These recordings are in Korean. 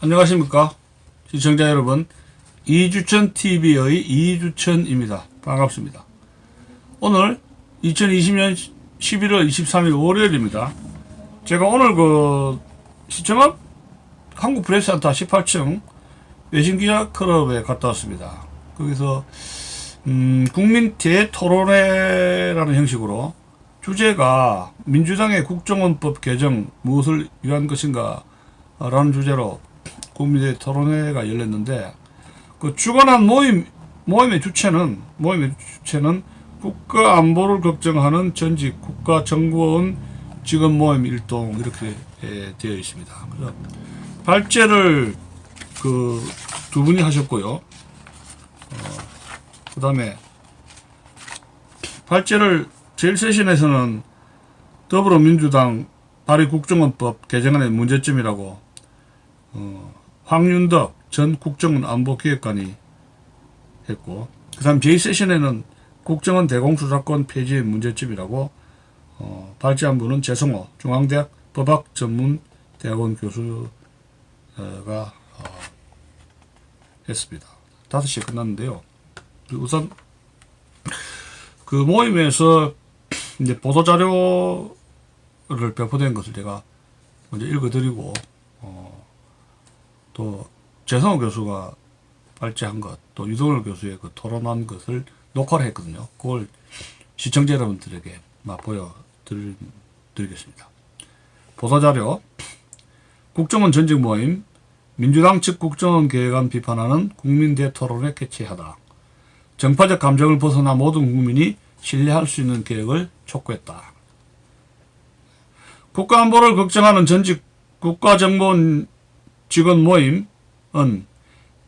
안녕하십니까 시청자 여러분, 이주천TV의 이주천입니다. 반갑습니다. 오늘 2020년 11월 23일 월요일입니다. 제가 오늘 시청 앞 한국프레스센터 18층 외신기자클럽에 갔다 왔습니다. 거기서 국민 대토론회라는 형식으로 주제가 민주당의 국정원법 개정 무엇을 위한 것인가 라는 주제로 국민의 토론회가 열렸는데, 그 주관한 모임의 주체는 국가 안보를 걱정하는 전직 국가정보원 직원 모임 일동 이렇게 되어 있습니다. 그래서 발제를 두 분이 하셨고요. 그 다음에 발제를 제일 세션에서는 더불어민주당 발의 국정원법 개정안의 문제점이라고 황윤덕 전 국정원 안보기획관이 했고, 그 다음 제2세션에는 국정원 대공수사권 폐지의 문제점이라고 발제한 분은 재성호 중앙대학 법학전문대학원 교수가 했습니다. 5시에 끝났는데요. 우선 그 모임에서 이제 보도자료를 배포된 것을 제가 먼저 읽어드리고, 또 재성호 교수가 발제한 것, 또 유동열 교수의 토론한 것을 녹화를 했거든요. 그걸 시청자 여러분들에게 보여드리겠습니다. 보도자료, 국정원 전직 모임, 민주당 측 국정원 계획안 비판하는 국민 대토론회 개최하다. 정파적 감정을 벗어나 모든 국민이 신뢰할 수 있는 계획을 촉구했다. 국가안보를 걱정하는 전직 국가정보원 직원 모임은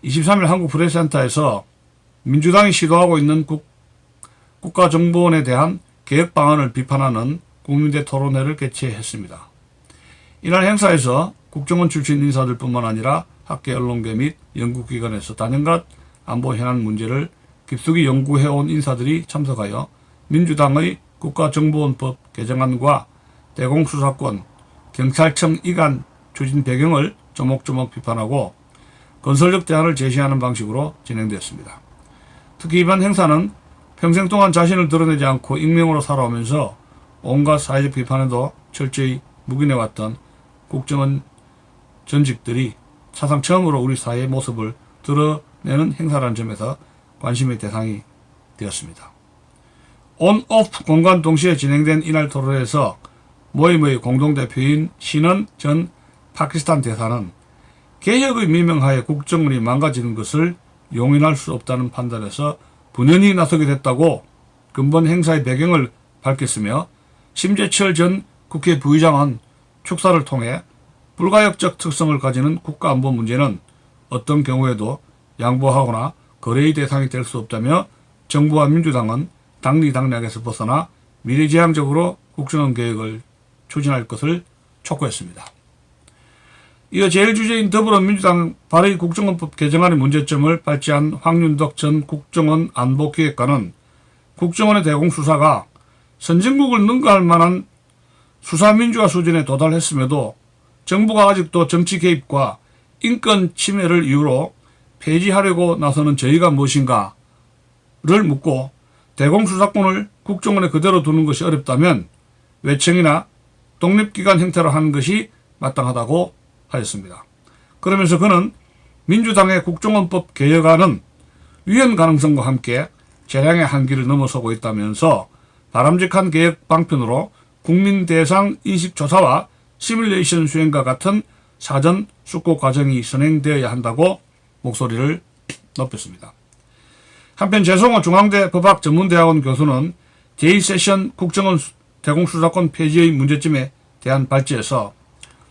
23일 한국프레스센터에서 민주당이 시도하고 있는 국가정보원에 대한 개혁 방안을 비판하는 국민대 토론회를 개최했습니다. 이날 행사에서 국정원 출신 인사들 뿐만 아니라 학계 언론계 및 연구기관에서 단연간 안보 현안 문제를 깊숙이 연구해온 인사들이 참석하여 민주당의 국가정보원법 개정안과 대공수사권, 경찰청 이관 추진 배경을 조목조목 비판하고 건설적 대안을 제시하는 방식으로 진행되었습니다. 특히 이번 행사는 평생 동안 자신을 드러내지 않고 익명으로 살아오면서 온갖 사회적 비판에도 철저히 묵인해왔던 국정원 전직들이 사상 처음으로 우리 사회의 모습을 드러내는 행사라는 점에서 관심의 대상이 되었습니다. 온-오프 공간 동시에 진행된 이날 토론에서 모임의 공동대표인 신원 전 파키스탄 대사는 개혁의 미명하에 국정원이 망가지는 것을 용인할 수 없다는 판단에서 분연히 나서게 됐다고 근본 행사의 배경을 밝혔으며, 심재철 전 국회 부의장은 축사를 통해 불가역적 특성을 가지는 국가안보 문제는 어떤 경우에도 양보하거나 거래의 대상이 될 수 없다며 정부와 민주당은 당리당략에서 벗어나 미래지향적으로 국정원 계획을 추진할 것을 촉구했습니다. 이어 제1주제인 더불어민주당 발의 국정원법 개정안의 문제점을 발제한 황윤덕 전 국정원 안보기획관은 국정원의 대공수사가 선진국을 능가할 만한 수사민주화 수준에 도달했음에도 정부가 아직도 정치 개입과 인권 침해를 이유로 폐지하려고 나서는 저희가 무엇인가를 묻고, 대공수사권을 국정원에 그대로 두는 것이 어렵다면 외청이나 독립기관 형태로 하는 것이 마땅하다고 하였습니다. 그러면서 그는 민주당의 국정원법 개혁안은 위헌 가능성과 함께 재량의 한계를 넘어서고 있다면서 바람직한 개혁 방편으로 국민 대상 인식조사와 시뮬레이션 수행과 같은 사전 숙고 과정이 선행되어야 한다고 목소리를 높였습니다. 한편 재성호 중앙대 법학전문대학원 교수는 제2세션 국정원 대공수사권 폐지의 문제점에 대한 발제에서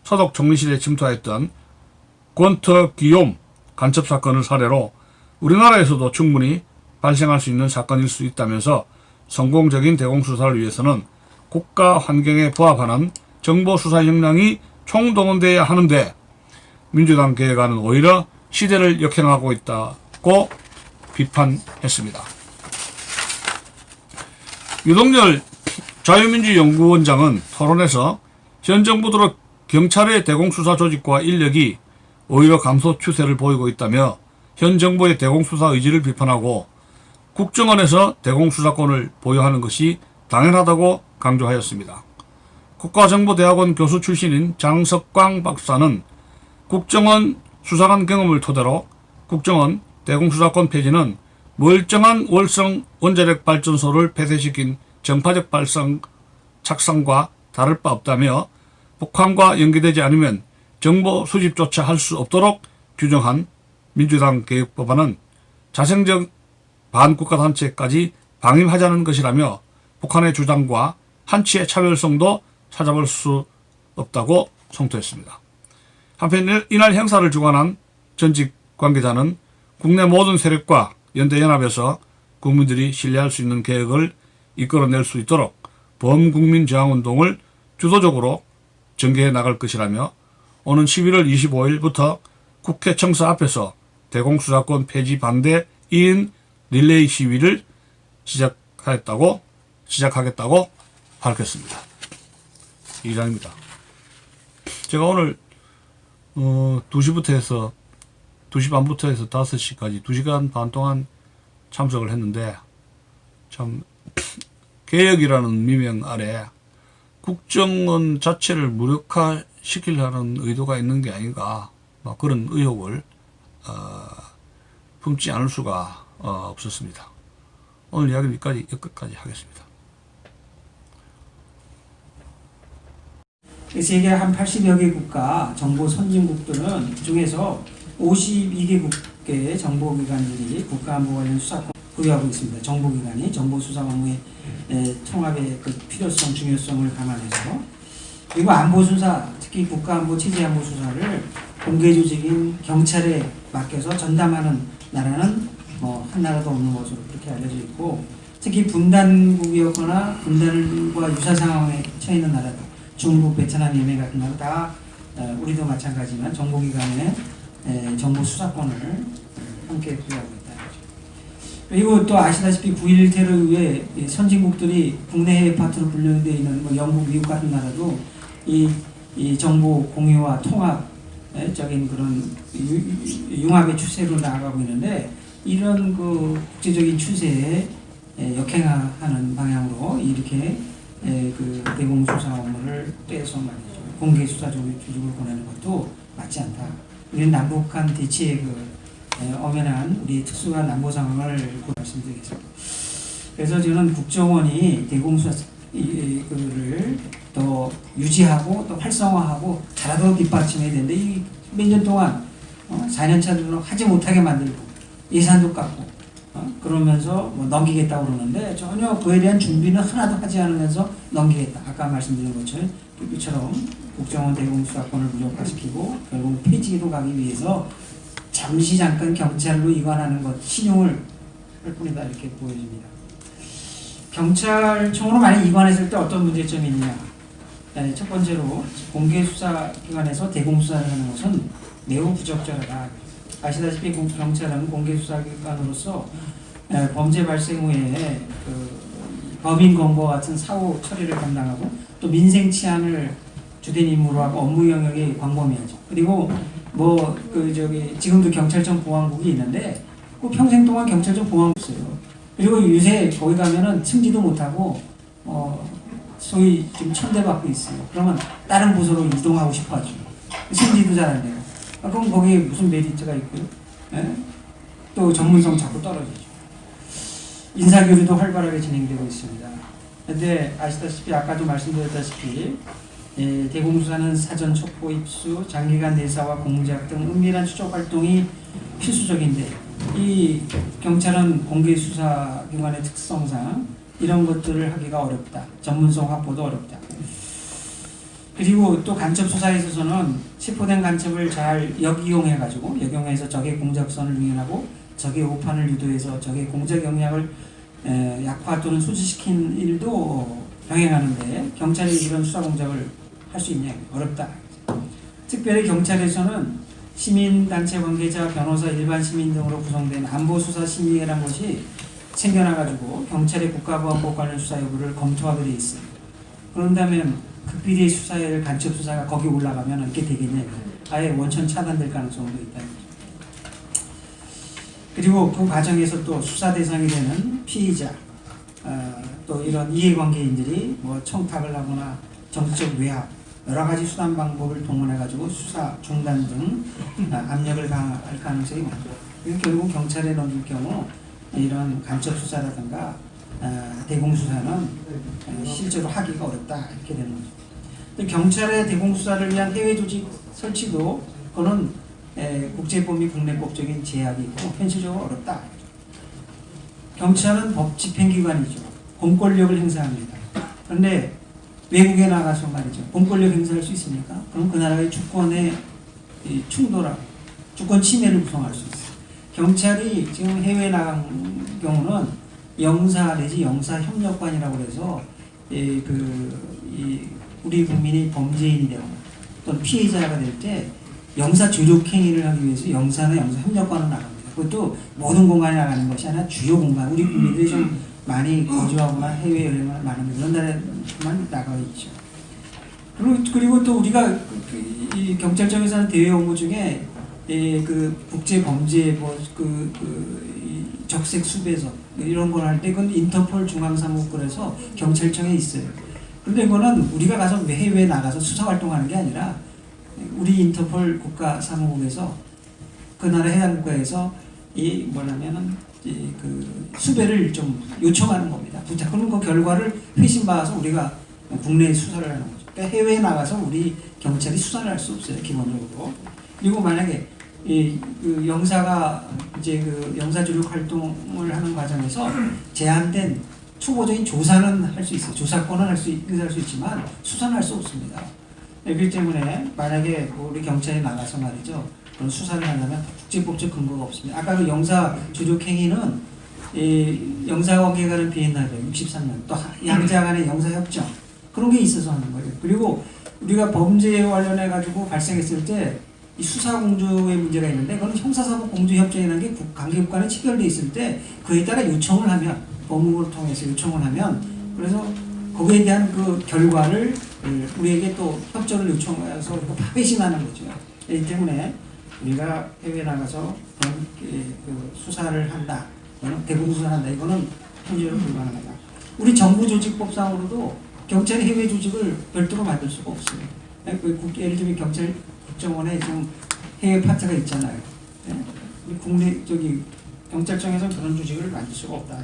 서독 총리실에 침투하였던 권터 기욤 간첩사건을 사례로 우리나라에서도 충분히 발생할 수 있는 사건일 수 있다면서 성공적인 대공수사를 위해서는 국가 환경에 부합하는 정보수사 역량이 총동원되어야 하는데 민주당 계획안은 오히려 시대를 역행하고 있다고 비판했습니다. 유동열 자유민주연구원장은 토론에서 현 정부 들어 경찰의 대공수사 조직과 인력이 오히려 감소 추세를 보이고 있다며 현 정부의 대공수사 의지를 비판하고 국정원에서 대공수사권을 보유하는 것이 당연하다고 강조하였습니다. 국가정보대학원 교수 출신인 장석광 박사는 국정원 수사관 경험을 토대로 국정원 대공수사권 폐지는 멀쩡한 월성 원자력 발전소를 폐쇄시킨 정파적 착상과 다를 바 없다며 북한과 연계되지 않으면 정보 수집조차 할 수 없도록 규정한 민주당 개혁법안은 자생적 반국가단체까지 방임하자는 것이라며 북한의 주장과 한치의 차별성도 찾아볼 수 없다고 성토했습니다. 한편 이날 행사를 주관한 전직 관계자는 국내 모든 세력과 연대연합에서 국민들이 신뢰할 수 있는 개혁을 이끌어낼 수 있도록 범국민 저항운동을 주도적으로 전개해 나갈 것이라며 오는 11월 25일부터 국회 청사 앞에서 대공수사권 폐지 반대 2인 릴레이 시위를 시작하겠다고 밝혔습니다. 이상입니다. 제가 오늘 2시부터 해서 2시 반부터 해서 5시까지 2시간 반 동안 참석을 했는데 참 개혁이라는 미명 아래 국정원 자체를 무력화시키려는 의도가 있는 게 아닌가 그런 의혹을 품지 않을 수가 없었습니다. 오늘 이야기는 여기까지 하겠습니다. 세계 한 80여 개 국가 정보 선진국들은 그중에서 52개국의 정보기관들이 국가안보 관련 수사권 보유하고 있습니다. 정보기관이 정보수사 업무의 통합의 그 필요성, 중요성을 감안해서 그리고 안보수사, 특히 국가안보 체제안보 수사를 공개조직인 경찰에 맡겨서 전담하는 나라는 한 나라도 없는 것으로 그렇게 알려져 있고 특히 분단국이었거나 분단과 유사 상황에 처해 있는 나라들 중국, 베트남, 예멘 같은 나라 다 우리도 마찬가지지만 정보기관의 정보 수사권을 함께 보유하고 있다. 그리고 또 아시다시피 9.11 테러 이후에 선진국들이 국내 해외 파트로 분류되어 있는 영국, 미국 같은 나라도 이 정보 공유와 통합적인 그런 융합의 추세로 나아가고 있는데 이런 그 국제적인 추세에 역행하는 방향으로 이렇게 그 대공수사 업무를 떼서 말이죠. 공개 수사 조직을 보내는 것도 맞지 않다. 우리는 남북한 대치의 엄연한 우리 특수한 안보 상황을 말씀드리겠습니다. 그래서 저는 국정원이 대공수사를 더 유지하고 또 활성화하고 잘하도록 뒷받침해야 되는데 몇 년 동안 4년 차로 하지 못하게 만들고 예산도 깎고 그러면서 넘기겠다고 그러는데 전혀 그에 대한 준비는 하나도 하지 않으면서 넘기겠다. 아까 말씀드린 것처럼 국정원 대공수사권을 무력화시키고 결국 폐지로 가기 위해서 잠깐 경찰로 이관하는 것, 신용을 할 뿐이다 이렇게 보여집니다. 경찰청으로 만약 이관했을 때 어떤 문제점이 있느냐. 첫 번째로 공개수사기관에서 대공수사를 하는 것은 매우 부적절하다. 아시다시피 경찰은 공개수사기관으로서 범죄 발생 후에 범인 검거 같은 사후 처리를 담당하고 또 민생 치안을 주된 임무로 하고 업무 영역이 광범위하죠. 그리고 지금도 경찰청 보안국이 있는데 그 평생 동안 경찰청 보안국 있어요. 그리고 요새 거기 가면은 승지도 못하고 소위 지금 천대받고 있어요. 그러면 다른 부서로 이동하고 싶어 하죠. 승지도 잘 안 돼요. 그럼 거기에 무슨 메리트가 있고요. 또 전문성 자꾸 떨어지죠. 인사교류도 활발하게 진행되고 있습니다. 그런데 아시다시피 아까도 말씀드렸다시피 대공수사는 사전 촉보 입수, 장기간 내사와 공작 등 은밀한 추적 활동이 필수적인데 이 경찰은 공개수사기관의 특성상 이런 것들을 하기가 어렵다. 전문성 확보도 어렵다. 그리고 또 간첩 수사에 있어서는 체포된 간첩을 잘 역이용해서 적의 공작선을 유인하고 적의 오판을 유도해서 적의 공작 역량을 약화 또는 소지시킨 일도 병행하는데 경찰이 이런 수사 공작을 할 수 있냐? 어렵다. 특별히 경찰에서는 시민단체 관계자, 변호사, 일반 시민 등으로 구성된 안보수사심의회라는 것이 생겨나가지고 경찰의 국가보안법 관련 수사 여부를 검토하게 돼 있어요. 그런다면 극비리의 수사회를 간첩수사가 거기 올라가면 어떻게 되겠냐? 아예 원천 차단될 가능성도 있다. 그리고 그 과정에서 또 수사 대상이 되는 피의자, 또 이런 이해관계인들이 뭐 청탁을 하거나 정치적 외압, 여러 가지 수단 방법을 동원해가지고 수사 중단 등 압력을 가할 가능성이 많죠. 결국 경찰에 넘길 경우 이런 간첩 수사라든가 대공 수사는 실제로 하기가 어렵다 이렇게 되는 거죠. 또 경찰의 대공 수사를 위한 해외 조직 설치도 그거는 국제법 및 국내법적인 제약이 있고 현실적으로 어렵다. 경찰은 법 집행기관이죠. 공권력을 행사합니다. 그런데 외국에 나가서 말이죠. 공권력 행사할 수 있습니까? 그럼 그 나라의 주권에 충돌하고 주권 침해를 구성할 수 있어요. 경찰이 지금 해외에 나간 경우는 영사 내지 영사협력관이라고 해서 우리 국민이 범죄인이 되거나 또는 피해자가 될 때 영사 조력행위를 하기 위해서 영사나 영사협력관으로 나갑니다. 그것도 모든 공간에 나가는 것이 아니라 주요 공간, 우리 국민들이 좀 많이 거주하거나 해외 여행을 많은 그런 나라에만 나가 있죠. 그리고 또 우리가 이 경찰청에서 하는 대외 업무 중에 그 국제 범죄 적색 수배서 이런 걸 할 때 그건 인터폴 중앙사무국에서 경찰청에 있어요. 근데 이거는 우리가 가서 해외에 나가서 수사 활동하는 게 아니라 우리 인터폴 국가사무국에서 그 나라 해당 국가에서 그 수배를 좀 요청하는 겁니다. 그러면 그 결과를 회신 받아서 우리가 국내 수사를 하는 거죠. 그러니까 해외에 나가서 우리 경찰이 수사를 할 수 없어요, 기본적으로. 그리고 만약에 그 영사가 이제 그 영사 조력 활동을 하는 과정에서 제한된 초보적인 조사는 할 수 있어요. 조사권은 할 수 있지만 수사는 할 수 없습니다. 그렇기 때문에 만약에 우리 경찰이 나가서 말이죠. 그런 수사를 하려면 국제법적 근거가 없습니다. 아까 그 영사 조력 행위는 영사 관계 간의 비엔나죠. 63년. 또 양자 간의 영사 협정. 그런 게 있어서 하는 거예요. 그리고 우리가 범죄에 관련해 가지고 발생했을 때 이 수사 공조의 문제가 있는데 그건 형사사법 공조 협정이라는 게 관계국 간에 체결돼 있을 때 그에 따라 요청을 하면 법무부를 통해서 요청을 하면 그래서 거기에 대한 그 결과를 우리에게 또 협조를 요청해서 회신하는 거죠. 그렇기 때문에 우리가 해외 나가서 그 수사를 한다, 대공 수사를 한다, 이거는 현실로 불가능하다. 우리 정부조직법상으로도 경찰이 해외 조직을 별도로 만들 수가 없어요. 예를 들면 경찰 국정원에 지금 해외 파트가 있잖아요. 국내 경찰청에서 그런 조직을 만들 수가 없다.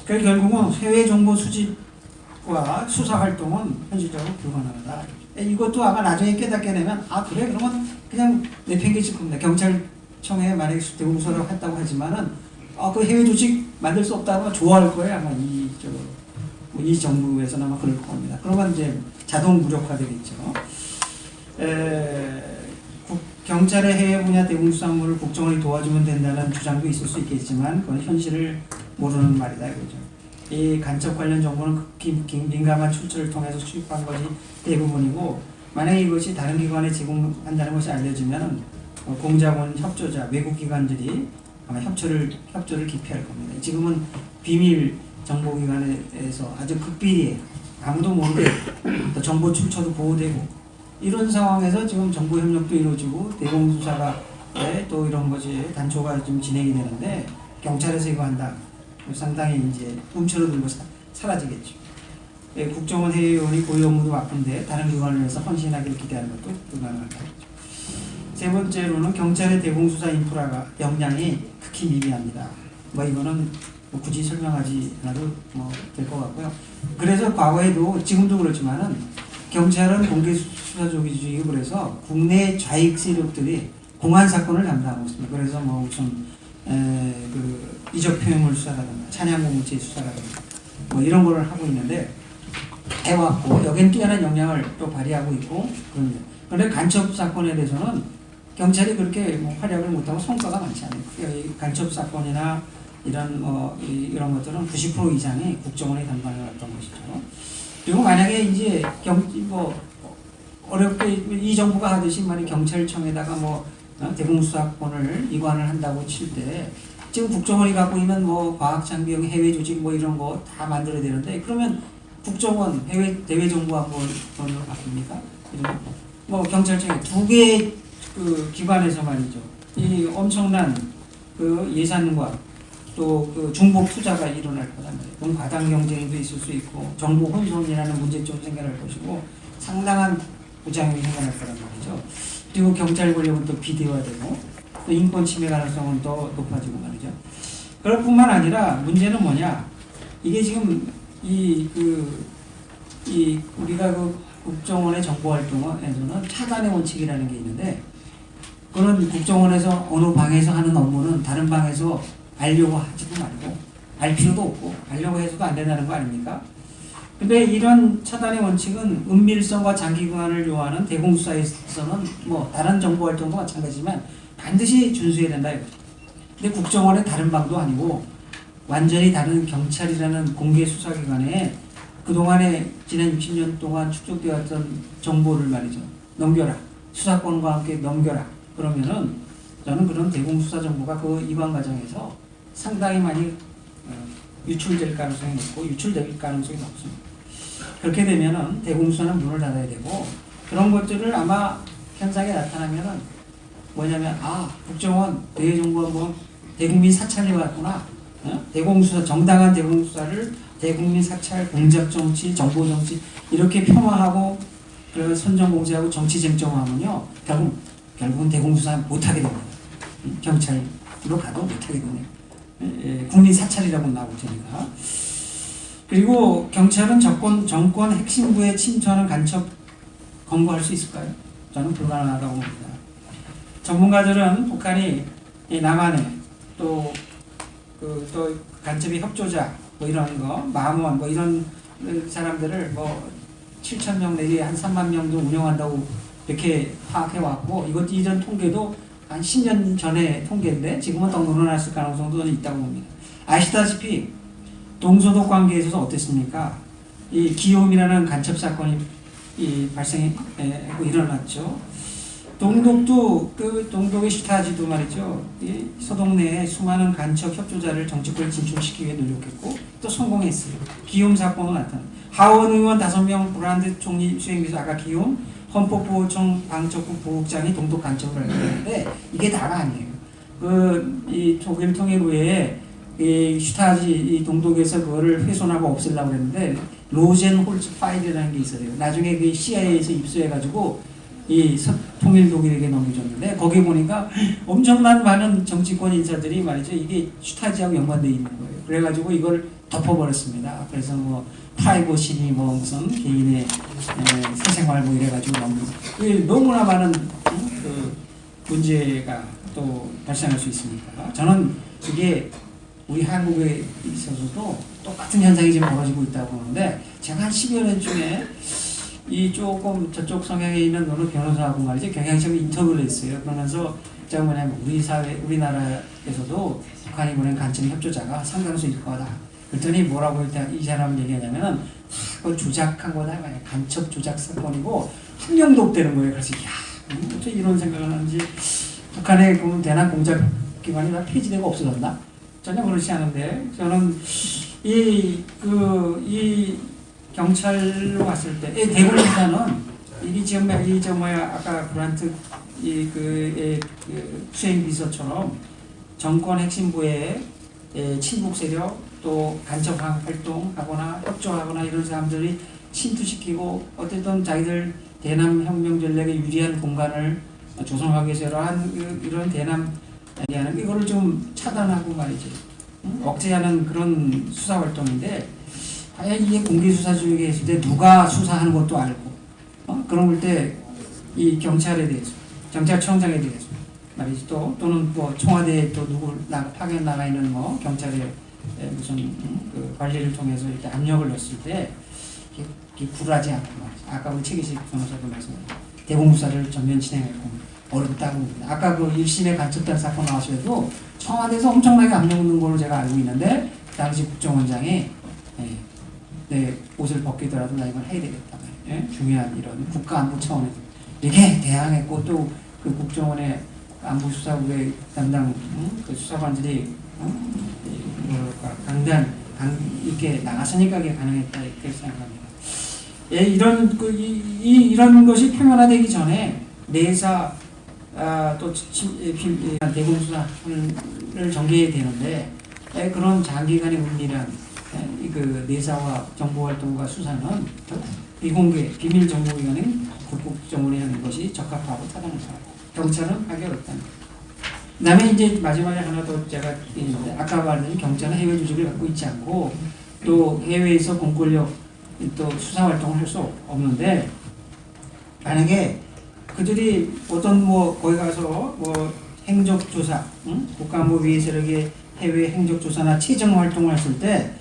그래서 결국은 해외 정보 수집과 수사 활동은 현실적으로 불가능하다. 이것도 아마 나중에 깨닫게 되면 그래 그러면 그냥 내팽개칠 겁니다. 경찰청에 만약에 대공 수사를 했다고 하지만은 그 해외 조직 만들 수 없다고 좋아할 거예요. 아마 이 정부에서는 아마 그럴 겁니다. 그러면 이제 자동 무력화되겠죠. 경찰의 해외 분야 대공 수사 업무를 국정원이 도와주면 된다는 주장도 있을 수 있겠지만 그건 현실을 모르는 말이다 이거죠. 이 간첩 관련 정보는 극히 민감한 출처를 통해서 수집한 것이 대부분이고 만약에 이것이 다른 기관에 제공한다는 것이 알려지면 공작원 협조자 외국 기관들이 아마 협조를 기피할 겁니다. 지금은 비밀 정보기관에서 아주 극비리에 아무도 모르게 또 정보 출처도 보호되고 이런 상황에서 지금 정보 협력도 이루어지고 대공 수사가 또 이런 것이 단초가 좀 진행이 되는데 경찰에서 이거 한다. 상당히 이제 움츠러들고 사라지겠죠. 국정원 해외요원이 고유 업무도 바쁜데 다른 기관을 위해서 헌신하기를 기대하는 것도 불가능하다. 세 번째로는 경찰의 대공 수사 인프라가 역량이 극히 미비합니다. 이거는 굳이 설명하지 않아도 될 것 같고요. 그래서 과거에도 지금도 그렇지만은 경찰은 공개 수사조직이고 그래서 국내 좌익 세력들이 공안 사건을 담당하고 있습니다. 그래서 무슨 이적 표현물 수사라든가 찬양공무죄 수사라든가 이런 거를 하고 있는데 해왔고 여기는 뛰어난 역량을 또 발휘하고 있고 그런데 그런데 간첩 사건에 대해서는 경찰이 그렇게 활약을 못하고 성과가 많지 않아요. 간첩 사건이나 이런 것들은 90% 이상이 국정원이 담당해왔던 것이죠. 그리고 만약에 이제 어렵게 이 정부가 하듯이 만약 경찰청에다가 대공수사권을 이관을 한다고 칠 때 지금 국정원이 갖고 있는 과학장비형 해외 조직 이런 거 다 만들어야 되는데 그러면 국정원 대외 정보화권으로 바뀝니까? 뭐 경찰청에 두 개의 그 기관에서 말이죠. 이 엄청난 그 예산과 또 그 중복 투자가 일어날 거란 말이에요. 그럼 과당 경쟁도 있을 수 있고 정보 혼선이라는 문제점이 생겨날 것이고 상당한 부작용이 생겨날 거란 말이죠. 그리고 경찰 권력은 또 비대화되고 또 인권 침해 가능성은 더 높아지고 말이죠. 그럴 뿐만 아니라 문제는 뭐냐? 이게 지금 우리가 그 국정원의 정보 활동에서는 차단의 원칙이라는 게 있는데, 그런 국정원에서 어느 방에서 하는 업무는 다른 방에서 알려고 하지도 말고, 알 필요도 없고 알려고 해서도 안 된다는 거 아닙니까? 근데 이런 차단의 원칙은 은밀성과 장기간을 요하는 대공수사에서는 뭐 다른 정보 활동도 마찬가지지만 반드시 준수해야 된다 이거죠. 근데 국정원의 다른 방도 아니고 완전히 다른 경찰이라는 공개 수사기관에 그동안에 지난 60년 동안 축적되었던 정보를 말이죠. 넘겨라. 수사권과 함께 넘겨라. 그러면은 저는 그런 대공수사 정보가 그 이관 과정에서 상당히 많이 유출될 가능성이 높고 유출될 가능성이 높습니다. 그렇게 되면은 대공수사는 문을 닫아야 되고, 그런 것들을 아마 현상에 나타나면은 뭐냐면, 국정원 대정부가 뭐 대국민 사찰해 왔구나. 대공수사, 정당한 대공수사를 대국민 사찰, 공작정치, 정보정치 이렇게 폄하하고 그 선정공세하고 정치쟁점하면요 결국은 대공수사 못하게 됩니다. 경찰로 가도 못하게 되네요. 국민 사찰이라고 나오고 되니까. 그리고 경찰은 정권 핵심부에 침투하는 간첩 검거할 수 있을까요? 저는 불가능하다고 봅니다. 전문가들은 북한이 남한에 또 간첩의 협조자 뭐 이런 거, 마무원 뭐 이런 사람들을 뭐 7,000명 내지 한 3만 명도 운영한다고 이렇게 파악해 왔고, 이것 이전 통계도 한 10년 전에 통계인데 지금은 더 늘어났을 가능성도 있다고 봅니다. 아시다시피 동서독 관계에 있어서 어땠습니까? 이 기욤이라는 간첩 사건이 발생하고 일어났죠. 동독도 동독의 슈타지도 말이죠. 이 서독 내에 수많은 간첩 협조자를 정치권에 진출시키기 위해 노력했고 또 성공했어요. 기욤 사건도 나타나. 하원 의원 5명, 브란드 총리 수행비서 아까 기욤, 헌법보호청 방첩국 보국장이 동독 간첩을 했는데 이게 다가 아니에요. 이 독일 통일 후에 이 슈타지 이 동독에서 그거를 훼손하고 없애려고 했는데 로젠홀츠 파일이라는 게 있어요. 나중에 그 CIA에서 입수해가지고 이 통일 독일에게 넘겨줬는데 거기 보니까 엄청난 많은 정치권 인사들이 말이죠. 이게 슈타지하고 연관되어 있는 거예요. 그래가지고 이걸 덮어버렸습니다. 그래서 뭐 프라이버시니 뭐 무슨 개인의 사생활 뭐 이래가지고 너무나 많은 그 문제가 또 발생할 수 있으니까 저는 그게 우리 한국에 있어서도 똑같은 현상이 지금 벌어지고 있다고 보는데, 제가 한 10여 년 중에 이 조금 저쪽 성향에 있는 어느 변호사하고 말이죠. 경향신문 인터뷰를 했어요. 그러면서 제가 뭐냐면 우리나라에서도 북한이 보낸 간첩 협조자가 상당수 있을 거다. 그랬더니 뭐라고 이 사람 얘기하냐면은 그걸 조작한 거다. 간첩 조작 사건이고 한 명도 없다는 거예요. 그래서 어떻게 이런 생각을 하는지, 북한의 그 대남 공작기관이 다 폐지되고 없어졌나? 전혀 그렇지 않은데, 저는 이 경찰로 왔을 때, 대공수사는 아까 브란트 수행비서처럼 정권 핵심부에 친북 세력 또 간첩 활동하거나 협조하거나 이런 사람들이 침투시키고 어쨌든 자기들 대남 혁명 전략에 유리한 공간을 조성하기 위해서 이런 대남 이거를 좀 차단하고 말이죠. 억제하는 그런 수사 활동인데, 과연 이게 공개 수사 중에 있을 때 누가 수사하는 것도 알고, 그런 걸 때 이 경찰에 대해서, 경찰청장에 대해서 말이지 또는 뭐 청와대에 또 누구 파견 나가 있는 뭐 경찰의 무슨 그 관리를 통해서 이렇게 압력을 넣었을 때 이게 불하지 않고 말이죠. 아까 우리 최기식 변호사도 말씀하셨죠. 대공수사를 전면 진행했고. 어렵다고 봅니다. 아까 그 1심의 간첩단 사건 나왔어도 청와대에서 엄청나게 압력 넣는 걸로 제가 알고 있는데, 당시 국정원장이 내 옷을 벗기더라도 나 이걸 해야 되겠다. 중요한 이런 국가안보 차원에서 이렇게 대항했고, 또 그 국정원의 안보수사국의 담당 그 수사관들이 이렇게 나가서니까 이게 가능했다 이렇게 생각합니다. 예, 이런 것이 표면화되기 전에 내사 대공수사를 전개해야 되는데 그런 장기간의 은밀한 그 내사와 정보활동과 수사는 비공개 비밀 정보기관인 국정원이 하는 것이 적합하고 타당하다. 경찰은 하기 어렵다는 거예요. 그다음에 이제 마지막에 하나 더 제가 있는데 아까 말한 경찰은 해외 조직을 갖고 있지 않고 또 해외에서 공권력 또 수사 활동을 할 수 없는데 만약에 그들이 어떤 뭐 거기 가서 뭐 행적 조사, 국가안보위해 세력의 해외 행적 조사나 채정 활동을 했을 때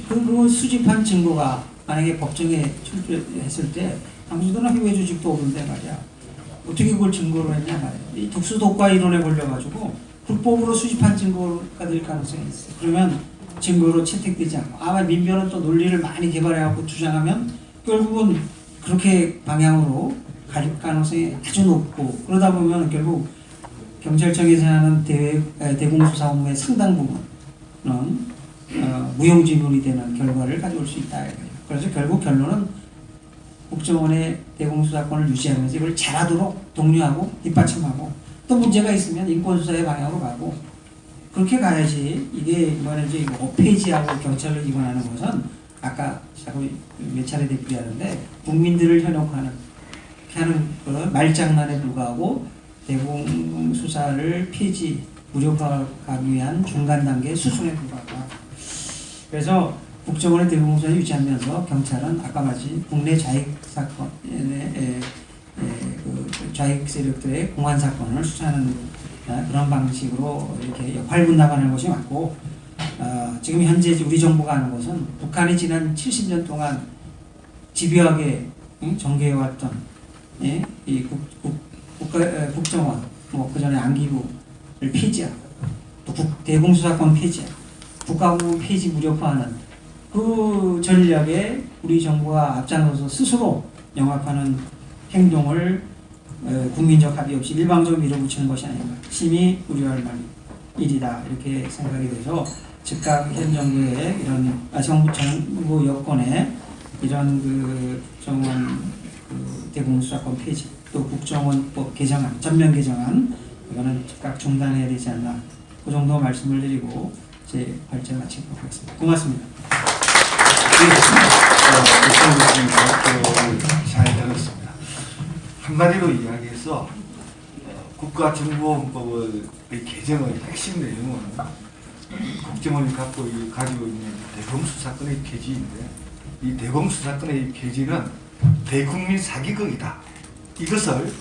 그 수집한 증거가 만약에 법정에 출두했을 때 당신들은 해외 조직도 없는데 말이야. 어떻게 그걸 증거로 했냐 말이야. 이 특수독과 이론에 걸려가지고 불법으로 수집한 증거가 될 가능성이 있어. 그러면 증거로 채택되지 않고 아마 민변은 또 논리를 많이 개발해갖고 주장하면 결국은 그렇게 방향으로 갈 가능성이 아주 높고 그러다 보면 결국 경찰청에서 하는 대공수사 업무의 상당 부분은 무용지물이 되는 결과를 가져올 수 있다. 그래서 결국 결론은 국정원의 대공수사권을 유지하면서 이걸 잘하도록 독려하고 뒷받침하고 또 문제가 있으면 인권수사의 방향으로 가고 그렇게 가야지. 이게 이번에 폐지하고 경찰로 이관하는 것은 아까 자꾸 몇 차례 되풀이하는데 국민들을 현혹하는 그 말장난에 불과하고 대공수사를 폐지 무력화하기 위한 중간 단계 수순에 불과하다. 그래서 국정원의 대공수사를 유지하면서 경찰은 아까 말씀 국내 좌익 사건, 좌익 세력들의 공안 사건을 수사하는 그런 방식으로 이렇게 역할 분담하는 것이 맞고 지금 현재 우리 정부가 하는 것은 북한이 지난 70년 동안 집요하게 전개해왔던 이 국정원, 뭐 그전에 안기부를 폐지하고 또 대공수사권 폐지하고 국가부 폐지 무력화하는 그 전략에 우리 정부가 앞장서서 스스로 영합하는 행동을 국민적 합의 없이 일방적으로 밀어붙이는 것이 아닌가 심히 우려할 만한 일이다 이렇게 생각이 돼서 즉각 현 정부의 이런 정부 여건의 이런 그 국정원 대공수사권 폐지 또 국정원법 개정안 전면 개정안 이거는 즉각 중단해야 되지 않나 그 정도 말씀을 드리고 제 발제를 마치도록 하겠습니다. 고맙습니다. 잘 들었습니다. 한마디로 이야기해서 국가정보원법의 개정의 핵심 내용은 국정원이 가지고 있는 대공수사권의 폐지인데 이 대공수사권의 폐지는 대국민 사기극이다. 이것을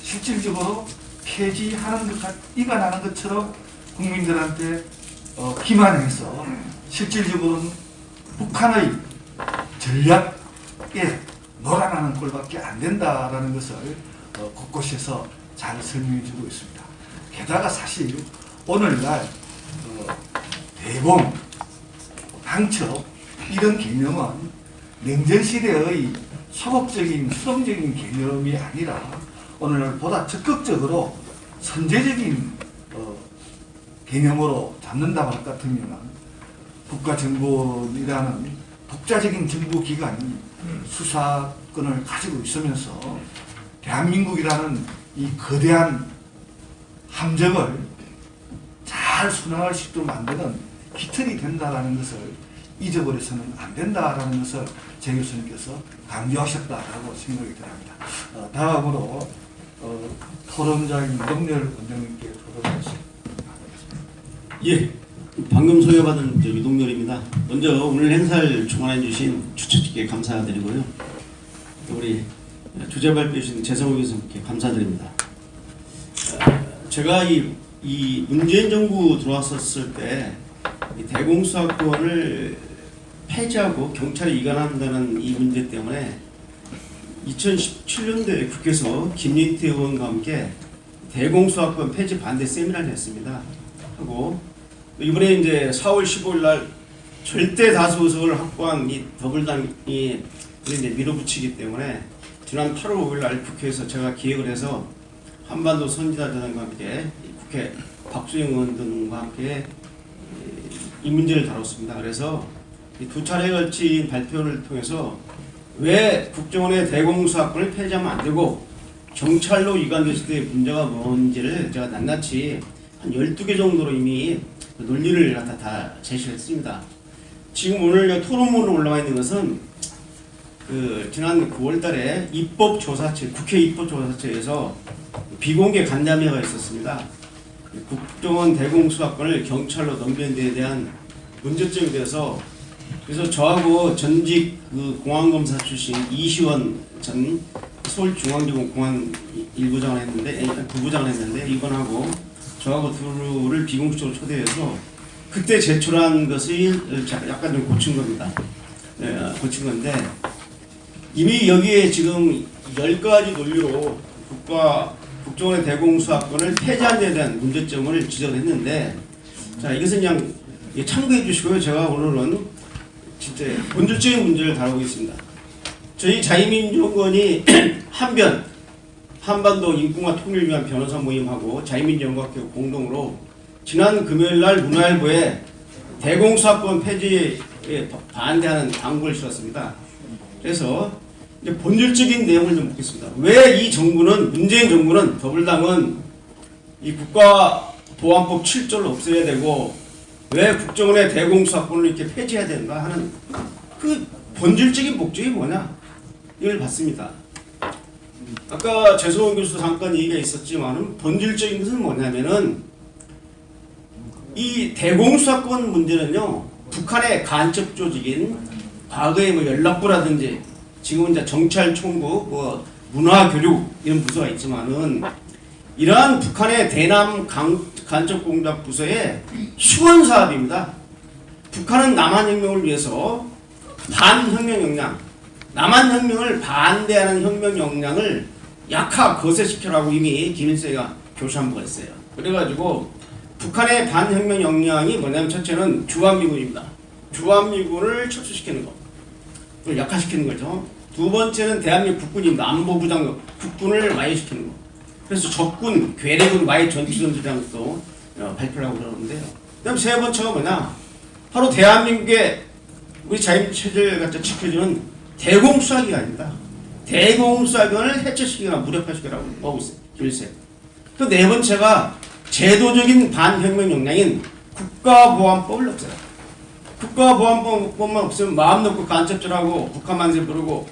실질적으로 폐지하는 이관하는 것처럼 국민들한테 기만해서 실질적으로는 북한의 전략에 놀아나는 꼴밖에 안 된다라는 것을 곳곳에서 잘 설명해주고 있습니다. 게다가 사실 오늘날 대공, 당첩 이런 개념은 냉전시대의 소극적인 수동적인 개념이 아니라 오늘날 보다 적극적으로 선제적인 개념으로 잡는다 할 것 같으면 국가정보원이라는 독자적인 정보기관이 수사권을 가지고 있으면서 대한민국이라는 이 거대한 함정을 잘 순항할 수 있도록 만드는 깃털이 된다는 것을 잊어버려서는 안 된다라는 것을 제 교수님께서 강조하셨다라고 생각이 듭니다. 다음으로 토론자인 유동열 원장님께 토론하겠습니다. 예, 방금 소개받은 유동열입니다. 먼저 오늘 행사를 주관해 주신 주최측께 감사드리고요. 우리 주제 발표해 주신 재성호 교수님께 감사드립니다. 제가 이 문재인 정부 들어왔었을 때 이 대공수사권을 폐지하고 경찰에 이관한다는 이 문제 때문에 2017년도에 국회에서 김민태 의원과 함께 대공수사권 폐지 반대 세미나를 했습니다. 하고 이번에 이제 4월 15일 날 절대 다수 의석을 확보한 이 더불당이 이제 밀어붙이기 때문에 지난 8월 5일 날 국회에서 제가 기획을 해서 한반도 선지자들과 함께 국회 박수영 의원 등과 함께 이 문제를 다뤘습니다. 그래서 이 두 차례에 걸친 발표를 통해서 왜 국정원의 대공수사권을 폐지하면 안 되고 경찰로 이관됐을 때 문제가 뭔지를 제가 낱낱이 한 12개 정도로 이미 논리를 갖다 다 제시를 했습니다. 지금 오늘 토론문으로 올라와 있는 것은 지난 9월 달에 입법조사체, 국회 입법조사체에서 비공개 간담회가 있었습니다. 국정원 대공수사권을 경찰로 넘기는 데에 대한 문제점에 대해서 그래서 저하고 전직 공안검사 출신 이시원 전 서울중앙지검 공안 1부장을 했는데, 9부장을 했는데 이번하고 저하고 둘을 비공식적으로 초대해서 그때 제출한 것을 약간 좀 고친 겁니다. 고친 건데 이미 여기에 지금 10가지 논리로 국정원의 대공수사권을 폐지하는 데 대한 문제점을 지적했는데, 자, 이것은 그냥 참고해 주시고요. 제가 오늘은 진짜 본질적인 문제를 다루겠습니다. 저희 자유민주연구원이 한반도 인권과 통일을 위한 변호사 모임하고 자유민주연구학회 공동으로 지난 금요일날 문화일보에 대공수사권 폐지에 반대하는 광고를 실었습니다. 그래서 이제 본질적인 내용을 좀 묻겠습니다. 왜 이 정부는, 문재인 정부는, 더불당은 이 국가보안법 7조를 없애야 되고 왜 국정원의 대공수사권을 이렇게 폐지해야 되는가 하는 그 본질적인 목적이 뭐냐 이걸 봤습니다. 아까 재소원 교수도 잠깐 얘기가 있었지만 본질적인 것은 뭐냐면은 이 대공수사권 문제는요, 북한의 간첩 조직인 과거에 뭐 연락부라든지 지금은 이제 정찰총국, 문화교육 이런 부서가 있지만은 이러한 북한의 대남 간첩 공작 부서의 수건 사업입니다. 북한은 남한혁명을 위해서 반혁명 역량, 남한혁명을 반대하는 혁명 역량을 거세시켜라고 이미 김일성이가 교시한 바가 있어요. 그래가지고 북한의 반혁명 역량이 뭐냐면 첫째는 주한미군입니다. 주한미군을 철수시키는 거, 그걸 약화시키는 거죠. 두 번째는 대한민국 국군입니다. 안보부장 국군을 마해시키는 거. 그래서 적군, 괴뢰군 마해 전투전투장도 발표를 하고 그러는데요. 그다음 세 번째가 뭐냐? 바로 대한민국의 우리 자유체제를 갖다 지켜주는 대공수사기관입니다. 대공수사기관을 해체시키거나 무력화시키라고 하고 있어요. 길세. 또 네 번째가 제도적인 반혁명 역량인 국가보안법을 없애요. 국가보안법만 없으면 마음 놓고 간첩질하고 북한 만세 부르고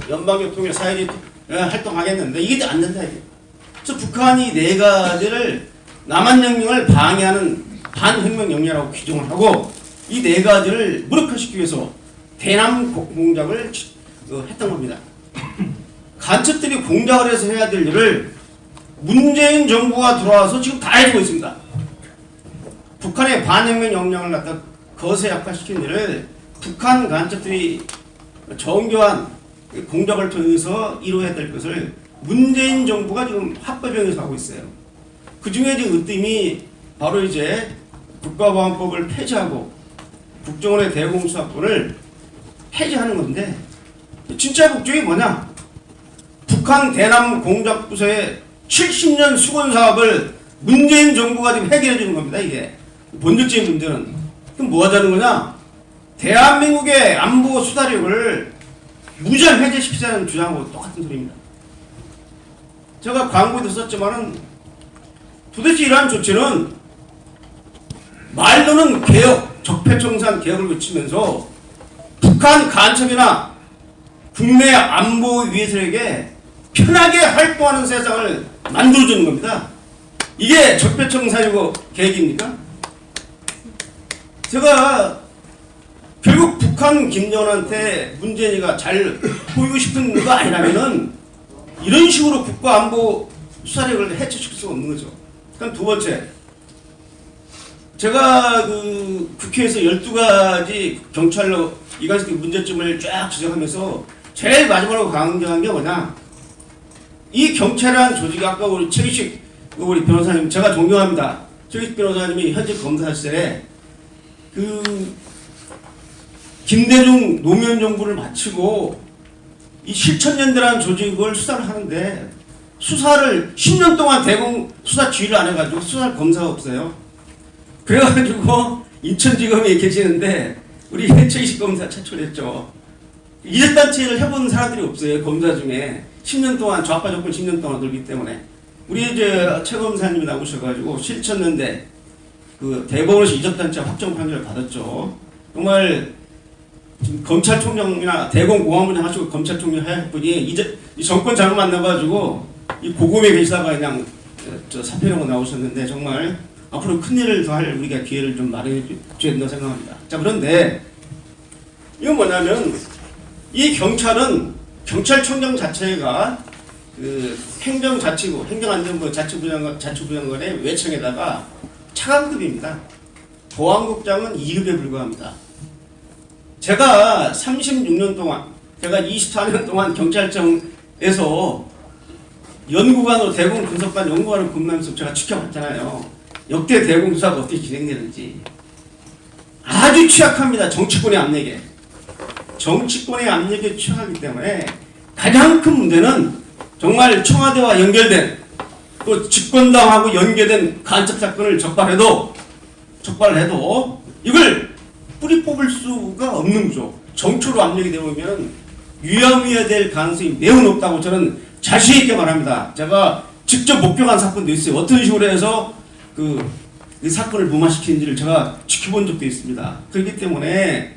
연방교통에 사회주의 활동하겠는데 이게 안 된다 이게. 그래서 북한이 네 가지를 남한혁명을 방해하는 반혁명 역량이라고 규정을 하고 이 네 가지를 무력화시키기 위해서 대남 공작을 했던 겁니다. 간첩들이 공작을 해서 해야 될 일을 문재인 정부가 들어와서 지금 다 해주고 있습니다. 북한의 반혁명 역량을 갖다 거세 약화시킨 일을 북한 간첩들이 정교한 공작을 통해서 이루어야 될 것을 문재인 정부가 지금 합법형에서 하고 있어요. 그 중에 지금 으뜸이 바로 이제 국가보안법을 폐지하고 국정원의 대공수사권을 폐지하는 건데 진짜 목적이 뭐냐? 북한 대남 공작부서의 70년 수건 사업을 문재인 정부가 지금 해결해 주는 겁니다. 이게 본질적인 문제는. 그럼 뭐 하자는 거냐? 대한민국의 안보 수사력을 무장 해제시키자는 주장하고 똑같은 소리입니다. 제가 광고에도 썼지만은 도대체 이러한 조치는 말로는 개혁, 적폐청산 개혁을 외치면서 북한 간첩이나 국내 안보 위해서에게 편하게 활동하는 세상을 만들어주는 겁니다. 이게 적폐청산이고 계획입니까? 제가 결국 북한 김정은한테 문재인이가 잘 보이고 싶은 거 아니라면은 이런 식으로 국가 안보 수사력을 해체시킬 수가 없는 거죠. 그럼 두 번째, 제가 국회에서 12가지 경찰로 이관식 문제점을 쫙 지적하면서 제일 마지막으로 강조한 게 뭐냐? 이 경찰이라는 조직이 아까 우리 최기식 우리 변호사님 제가 존경합니다. 최기식 변호사님이 현직 검사 시절에 김대중 노무현 정부를 마치고 이 실천연대라는 조직을 수사를 하는데 수사를 10년 동안 대공 수사 지휘를 안 해가지고 수사할 검사가 없어요. 그래가지고 인천지검에 계시는데 우리 최기식 검사 차출했죠. 이적단체를 해본 사람들이 없어요. 검사 중에 10년 동안 좌파 정권 10년 동안 돌기 때문에 우리 이제 최 검사님이 나오셔가지고 실천는데 그 대법원에서 이적단체 확정 판결을 받았죠. 정말 지금 검찰총장이나 대검공안부장 하시고 검찰총장 할 분이 이제 이 정권 잘못 만나가지고 이 고금에 계시다가 그냥 저 사표라고 나오셨는데 정말 앞으로 큰 일을 더 할 우리가 기회를 좀 마련해 줘야 된다고 생각합니다. 자, 그런데 이건 뭐냐면 이 경찰은 경찰청장 자체가 그 행정자치부, 행정안전부 자치부장관의 외청에다가 차관급입니다. 보안국장은 2급에 불과합니다. 제가 36년 동안, 제가 24년 동안 경찰청에서 연구관으로 대공 분석관 연구관을 근무하면서 제가 지켜봤잖아요. 역대 대공 수사가 어떻게 진행되는지. 아주 취약합니다. 정치권의 압력에. 정치권의 압력에 취약하기 때문에 가장 큰 문제는 정말 청와대와 연결된 또 집권당하고 연계된 간첩 사건을 적발해도 이걸 뿌리 뽑을 수가 없는 구조. 정초로 압력이 되면 위험해야 가능성이 매우 높다고 저는 자신 있게 말합니다. 제가 직접 목격한 사건도 있어요. 어떤 식으로 해서 이 사건을 무마시키는지를 제가 지켜본 적도 있습니다. 그렇기 때문에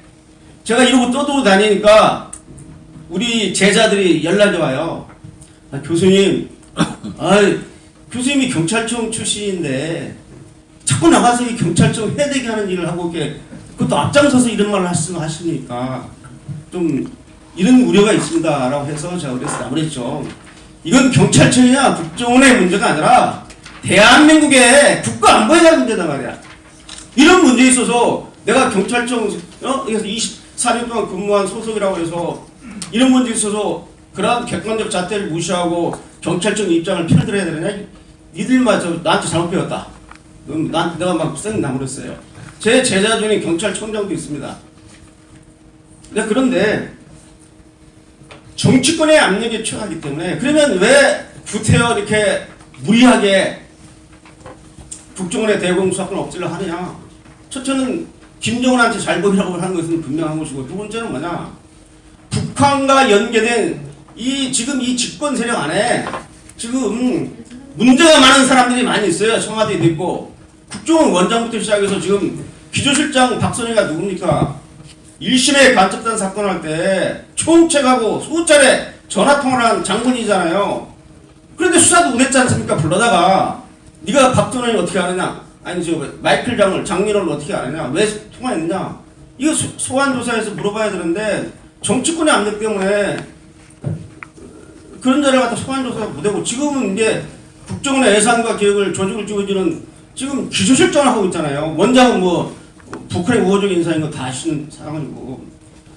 제가 이러고 떠돌아다니니까 우리 제자들이 연락이 와요. 아, 교수님, 교수님이 경찰청 출신인데 자꾸 나가서 이 경찰청 해대기 하는 일을 하고 이렇게 그것도 앞장서서 이런 말을 하시니까 좀 이런 우려가 있습니다라고 해서 제가 그래서 나무랬죠. 이건 경찰청이나 국정원의 문제가 아니라 대한민국의 국가 안보에 대한 문제다 말이야. 이런 문제에 있어서 내가 경찰청 그래서 24년 동안 근무한 소속이라고 해서 이런 문제에 있어서 그러한 객관적 잣대를 무시하고 경찰청 입장을 편들어야 되느냐? 니들만 나한테 잘못 배웠다. 내가 막 쌩 나무랬어요. 제 제자 중에 경찰청장도 있습니다. 그런데 정치권의 압력에 취하기 때문에 그러면 왜 구태여 이렇게 무리하게 국정원의 대공 수사권 억지를 하느냐? 첫째는 김정은한테 잘 보이라고 하는 것은 분명한 것이고 두 번째는 뭐냐? 북한과 연계된 지금 이 집권 세력 안에 지금 문제가 많은 사람들이 많이 있어요. 청와대에도 있고 국정원 원장부터 시작해서 지금 기조실장 박선희가 누굽니까? 1심에 간첩단 사건 할 때 총책하고 수차례 전화통화를 한 장군이잖아요. 그런데 수사도 못했지 않습니까? 불러다가 네가 박선희를 어떻게 아느냐? 아니 마이클 장민호를 어떻게 아느냐? 왜 통화했느냐? 이거 소환조사에서 물어봐야 되는데 정치권의 압력 때문에 그런 자를 갖다 소환조사가 못하고 지금은 이제 국정원의 예산과 계획을 조직을 찍어주는 지금 기조실장을 하고 있잖아요. 원장은 북한의 우호적 인사인 거 다 아시는 상황이고.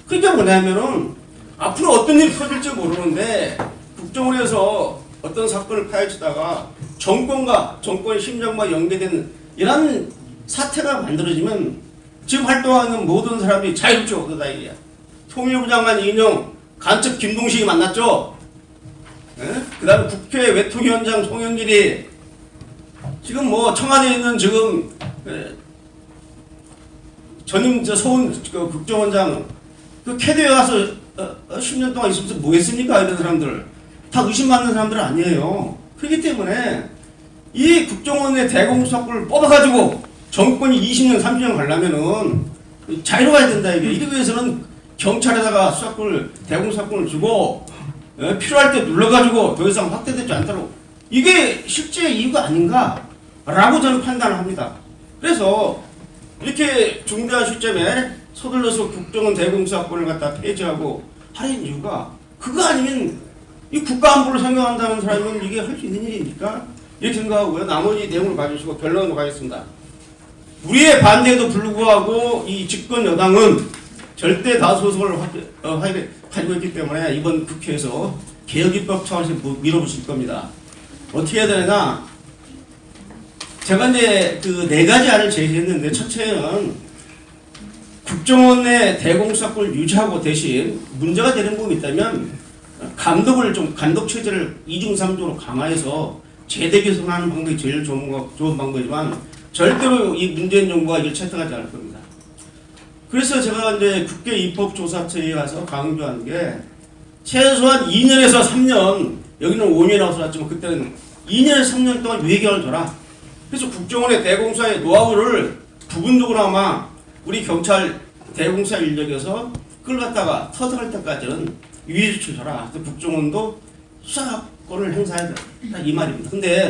그게 뭐냐면은 앞으로 어떤 일이 터질지 모르는데 국정원에서 어떤 사건을 파헤치다가 정권과 정권의 심정과 연계된 이런 사태가 만들어지면 지금 활동하는 모든 사람들이 자유롭죠. 그러다 이게 통일부 장관 이인영 간첩 김동식이 만났죠. 그 다음에 국회 외통위원장 송영길이 지금 청와대에 있는 지금 전임 서훈 국정원장 캐드에 가서 10년 동안 있으면서 뭐 했습니까? 이런 사람들 다 의심받는 사람들은 아니에요. 그렇기 때문에 이 국정원의 대공수사권을 뽑아가지고 정권이 20년 30년 가려면은 자유로워야 된다 이게. 이러기 위해서는 경찰에다가 수사권을 대공수사권을 주고 필요할 때 눌러가지고 더 이상 확대되지 않도록 이게 실제 이유가 아닌가라고 저는 판단을 합니다. 그래서 이렇게 중대한 시점에 서둘러서 국정원 대공수사권을 갖다 폐지하고 하는 이유가 그거 아니면 이 국가 안보를 생각한다는 사람은 이게 할 수 있는 일입니까? 이렇게 생각하고요. 나머지 내용을 봐주시고 변론으로 가겠습니다. 우리의 반대에도 불구하고 이 집권 여당은 절대 다수석을 가지고 있기 때문에 이번 국회에서 개혁입법 차원에서 밀어붙일 겁니다. 어떻게 해야 되느냐? 제가 이제 그 4가지 안을 제시했는데 첫째는 국정원의 대공수사권을 유지하고 대신 문제가 되는 부분이 있다면 감독 체제를 2중 3중으로 강화해서 제대 개선하는 방법이 제일 좋은 방법이지만 절대로 이 문재인 정부가 이걸 채택하지 않을 겁니다. 그래서 제가 이제 국회 입법조사처에 가서 강조한 게 최소한 2년에서 3년, 여기는 5년이라고 써놨지만 그때는 2년에서 3년 동안 외경을 둬라. 그래서 국정원의 대공수사의 노하우를 부분적으로나마 우리 경찰 대공수사 인력에서 그걸 갖다가 터득할 때까지는 유예조치를 줘라. 그래서 국정원도 수사권을 행사해야 된다. 이 말입니다. 근데